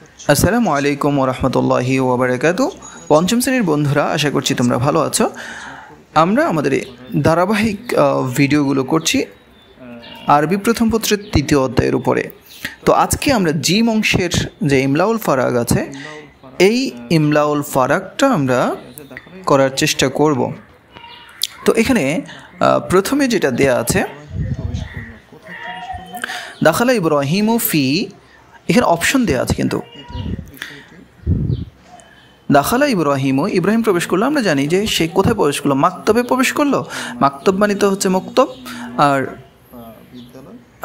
আসসালামু আলাইকুম ওয়া রাহমাতুল্লাহি ওয়া বারাকাতুহু। পঞ্চম শ্রেণীর বন্ধুরা, আশা করছি তোমরা ভালো আছো। আমরা আমাদের ধারাবাহিক ভিডিওগুলো করছি আরবি প্রথম পত্রের ৩য় অধ্যায়ের উপরে। তো আজকে আমরা জিম অংশের যে ইমলাউল ফারাগ আছে, এই ইমলাউল ফারাগটা আমরা করার চেষ্টা করব। তো এখানে প্রথমে যেটা দেয়া আছে, দাখালা ইব্রাহিমু ফি, এখানে অপশন দেওয়া আছে কিন্তু দাখালা ইব্রাহিমু, ইব্রাহিম প্রবেশ করলো। আমরা জানি যে সে কোথায় প্রবেশ করলো, মাকতবে প্রবেশ করলো। মাকতব মানে তো হচ্ছে মক্তব, আর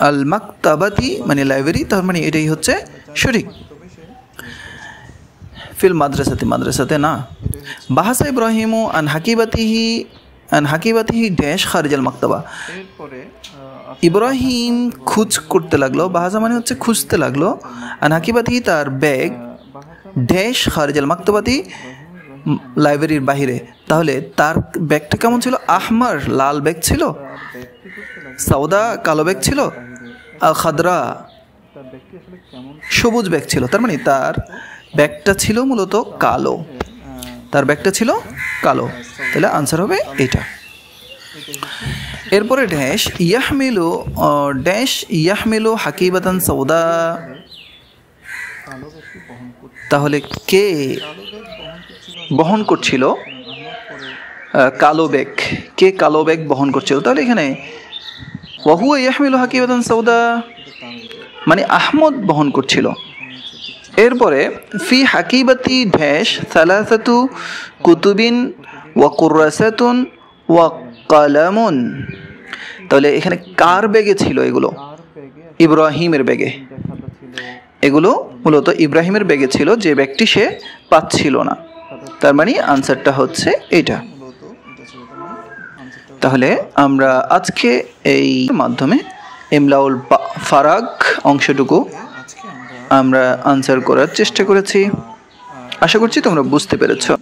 আল মাকতাবাতি মানে লাইব্রেরি, তার মানে এটাই হচ্ছে সঠিক। ফিল মাদ্রাসাতে, মাদ্রাসাতে না। বাহাসা ইব্রাহিমু আন হাকিবাতিহি ড্যাশ খারিজাল মাকতাবা। ইব্রাহিম খুঁজ করতে লাগলো, বাহাসা মানে হচ্ছে খুঁজতে লাগলো, আন হাকিবাতিহি তার ব্যাগ, ড্যাশ খারিজাল মাকতাবাতি লাইব্রেরির বাহিরে। তাহলে তার ব্যাগটা কেমন ছিল? আহমার লাল ব্যাগ ছিল, সাউদা কালো ব্যাগ ছিল, আল খাদরা সবুজ ব্যাগ ছিল। তার মানে তার ব্যাগটা ছিল মূলত কালো, তার ব্যাগটা ছিল কালো। তাহলে আনসার হবে এটা। এরপরে ড্যাশ ইয়াহমিলু হাকিবাতান সাউদা। তাহলে কে বহন করছিল কালো ব্যাগ? কে কালো ব্যাগ বহন করছিল? তাহলে এখানে ওয়াহুয়া ইয়াহমিলু হাকিবাতান সাউদা মানে আহমদ বহন করছিল। এরপরে ফি হাকিবাতি ড্যাশ সালাসাতু কুতুবিন ওয়া কুররাসাতুন ওয়া কালামুন। তাহলে এখানে কার ব্যাগে ছিল এগুলো? ইব্রাহিমের ব্যাগে। এগুলো মূলত ইব্রাহিমের ব্যাগে ছিল, যে ব্যাগটি সে পাচ্ছিল না। তার মানে আনসারটা হচ্ছে এটা। তাহলে আমরা আজকে এই মাধ্যমে ইমলাউল ফারাগ অংশটুকু আমরা আনসার করার চেষ্টা করেছি। আশা করছি তোমরা বুঝতে পেরেছো।